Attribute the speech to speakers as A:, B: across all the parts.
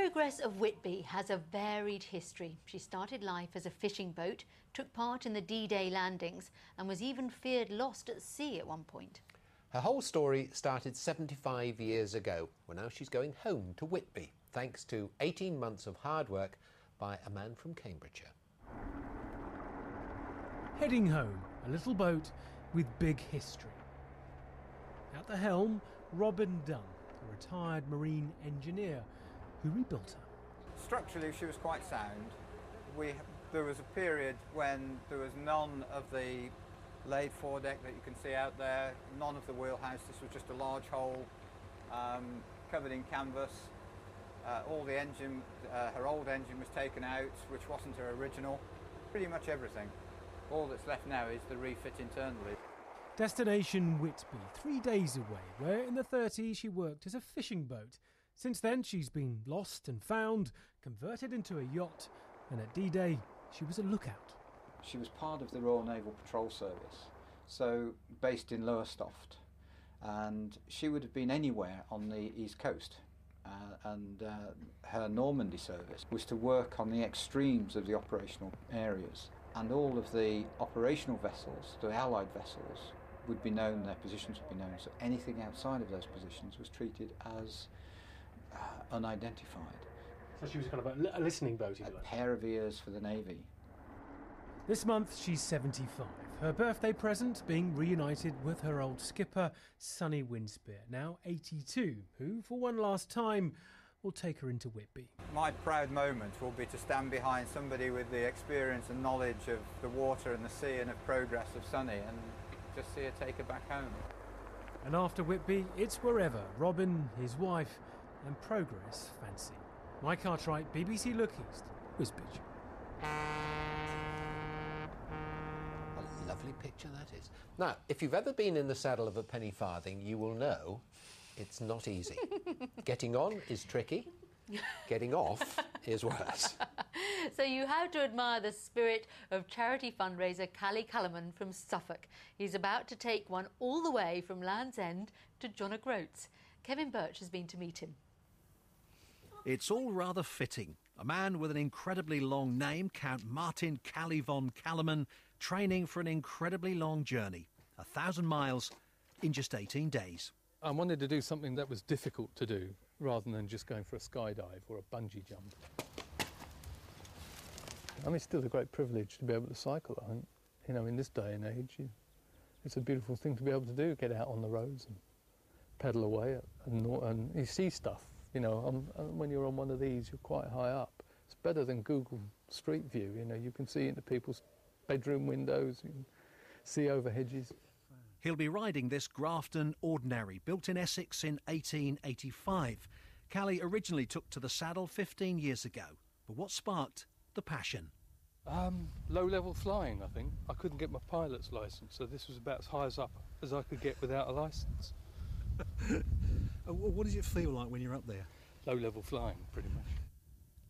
A: Progress of Whitby has a varied history. She started life as a fishing boat, took part in the D-Day landings and was even feared lost at sea at one point.
B: Her whole story started 75 years ago, when now she's going home to Whitby, thanks to 18 months of hard work by a man from Cambridgeshire.
C: Heading home, a little boat with big history. At the helm, Robin Dunn, a retired marine engineer who rebuilt her.
D: Structurally, she was quite sound. There was a period when there was none of the laid foredeck that you can see out there, none of the wheelhouse. This was just a large hole covered in canvas. All the engine, her old engine was taken out, which wasn't her original. Pretty much everything. All that's left now is the refit internally.
C: Destination Whitby, 3 days away, where in the 30s she worked as a fishing boat. Since then she's been lost and found, converted into a yacht, and at D-Day she was a lookout.
D: She was part of the Royal Naval Patrol Service, so based in Lowestoft, and she would have been anywhere on the East Coast. Her Normandy service was to work on the extremes of the operational areas, and all of the operational vessels, the Allied vessels, would be known, their positions would be known, so anything outside of those positions was treated as unidentified.
C: So she was kind of a listening boat, if you like.
D: A pair of ears for the Navy.
C: This month she's 75, her birthday present being reunited with her old skipper, Sonny Winspear, now 82, who, for one last time, will take her into Whitby.
D: My proud moment will be to stand behind somebody with the experience and knowledge of the water and the sea and of progress of Sonny and just see her take her back home.
C: And after Whitby, it's wherever Robin, his wife, and Progress fancy. Mike Cartwright, BBC Look East, Whitby.
B: A lovely picture that is. Now, if you've ever been in the saddle of a Penny-Farthing, you will know it's not easy. Getting on is tricky. Getting off is worse.
A: So you have to admire the spirit of charity fundraiser Callomom from Suffolk. He's about to take one all the way from Land's End to John O'Groats. Kevin Birch has been to meet him.
E: It's all rather fitting. A man with an incredibly long name, Count Martin Callie von Callomom, training for an incredibly long journey, 1,000 miles in just 18 days.
F: I wanted to do something that was difficult to do, rather than just going for a skydive or a bungee jump. I mean, it's still a great privilege to be able to cycle, I think. You know, in this day and age, it's a beautiful thing to be able to do, get out on the roads and pedal away, and you see stuff. You know, when you're on one of these, you're quite high up. It's better than Google Street View, you know, you can see into people's bedroom windows, you can see over hedges.
E: He'll be riding this Grafton Ordinary, built in Essex in 1885. Callie originally took to the saddle 15 years ago. But what sparked the passion?
F: Low-level flying, I think. I couldn't get my pilot's licence, so this was about as high up as I could get without a licence.
E: What does it feel like when you're up there?
F: Low-level flying, pretty much.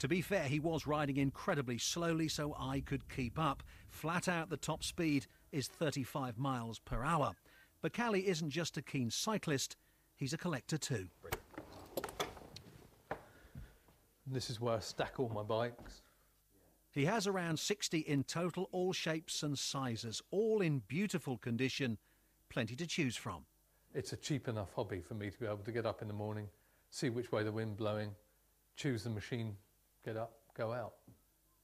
E: To be fair, he was riding incredibly slowly so I could keep up. Flat out, the top speed is 35 miles per hour. But Callie isn't just a keen cyclist, he's a collector too.
F: This is where I stack all my bikes.
E: He has around 60 in total, all shapes and sizes, all in beautiful condition, plenty to choose from.
F: It's a cheap enough hobby for me to be able to get up in the morning, see which way the wind blowing, choose the machine, get up, go out.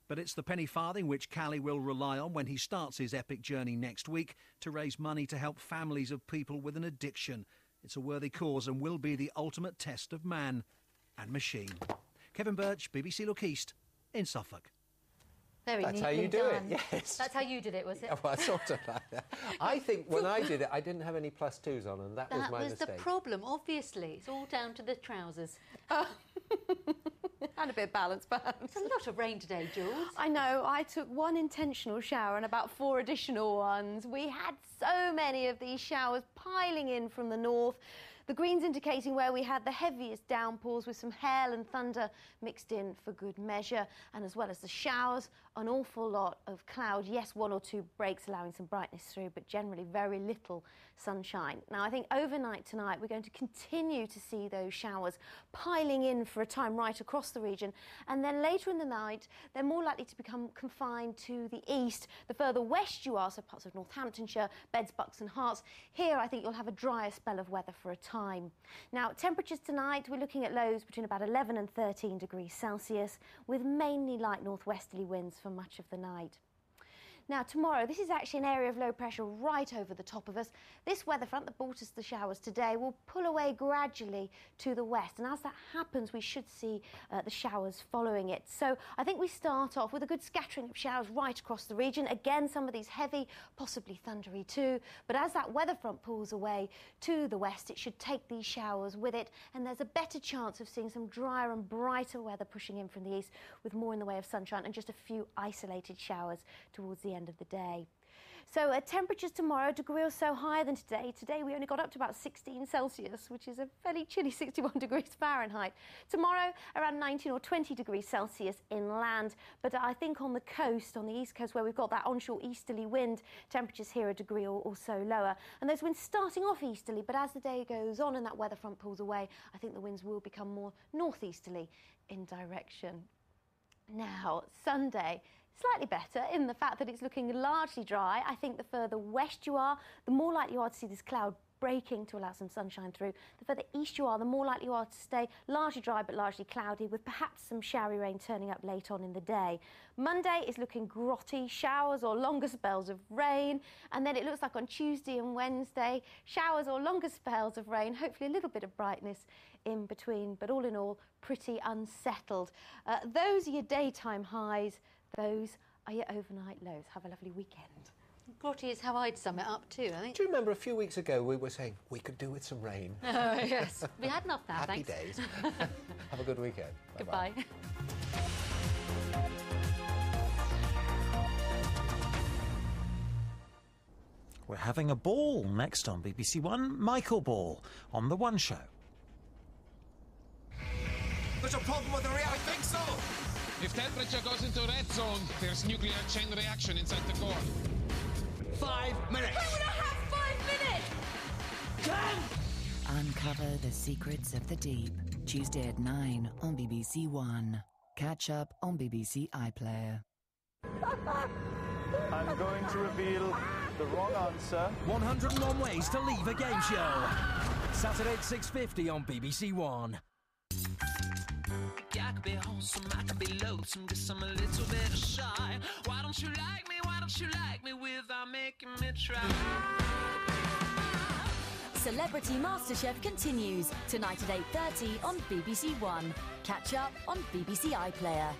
E: But it's the Penny-Farthing which Callie will rely on when he starts his epic journey next week to raise money to help families of people with an addiction. It's a worthy cause and will be the ultimate test of man and machine. Kevin Birch, BBC Look East, in Suffolk.
A: Very
B: That's how
A: neatly
B: you do
A: done.
B: it, yes.
A: That's how you did it, was it?
B: Well, sort of like that. I think when I did it, I didn't have any +2s on, and that was my mistake.
A: That was the problem, obviously. It's all down to the trousers.
G: And a bit of balance, perhaps.
A: It's a lot of rain today, Jules.
G: I know. I took one intentional shower and about 4 additional ones. We had so many of these showers piling in from the north. The greens indicating where we had the heaviest downpours with some hail and thunder mixed in for good measure. And as well as the showers, an awful lot of cloud. Yes, 1 or 2 breaks allowing some brightness through, but generally very little sunshine. Now, I think overnight tonight we're going to continue to see those showers piling in for a time right across the region. And then later in the night, they're more likely to become confined to the east. The further west you are, so parts of Northamptonshire, Beds, Bucks and Herts, here I think you'll have a drier spell of weather for a time. Now, temperatures tonight, we're looking at lows between about 11 and 13 degrees Celsius, with mainly light northwesterly winds for much of the night. Now, tomorrow, this is actually an area of low pressure right over the top of us. This weather front that brought us the showers today will pull away gradually to the west, and as that happens, we should see the showers following it. So I think we start off with a good scattering of showers right across the region. Again, some of these heavy, possibly thundery too, but as that weather front pulls away to the west, it should take these showers with it, and there's a better chance of seeing some drier and brighter weather pushing in from the east, with more in the way of sunshine and just a few isolated showers towards the end of the day. So temperatures tomorrow, a degree or so higher than today. Today we only got up to about 16 Celsius, which is a fairly chilly 61 degrees Fahrenheit. Tomorrow around 19 or 20 degrees Celsius inland, but I think on the coast, on the east coast where we've got that onshore easterly wind, temperatures here a degree or so lower. And those winds starting off easterly, but as the day goes on and that weather front pulls away, I think the winds will become more northeasterly in direction. Now, Sunday, slightly better in the fact that it's looking largely dry. I think the further west you are, the more likely you are to see this cloud breaking to allow some sunshine through. The further east you are, the more likely you are to stay largely dry but largely cloudy, with perhaps some showery rain turning up late on in the day. Monday is looking grotty, showers or longer spells of rain, and then it looks like on Tuesday and Wednesday, showers or longer spells of rain, hopefully a little bit of brightness in between, but all in all, pretty unsettled. Those are your daytime highs. Those are your overnight lows. Have a lovely weekend.
A: Grotty is how I'd sum it up too, I think.
B: Do you remember a few weeks ago we were saying we could do with some rain?
A: Oh, yes. We had enough now,
B: Happy
A: thanks.
B: days. Have a good weekend. Bye-bye.
A: Goodbye.
H: We're having a ball next on BBC One. Michael Ball on The One Show.
I: There's a problem with the reactor. I think so.
J: If temperature goes into red zone, there's nuclear chain reaction inside the core.
I: 5 minutes.
K: Why would I have 5 minutes?
I: 10.
L: Uncover the secrets of the deep. Tuesday at 9 on BBC One. Catch up on BBC iPlayer.
M: I'm going to reveal the wrong answer.
E: 101 Ways to Leave a Game Show. Saturday at 6:50 on BBC One.
N: I could be wholesome, I could be loathsome, guess I'm a little bit shy. Why don't you like me, why don't you like me without making me try?
K: Celebrity MasterChef continues tonight at 8:30 on BBC One. Catch up on BBC iPlayer.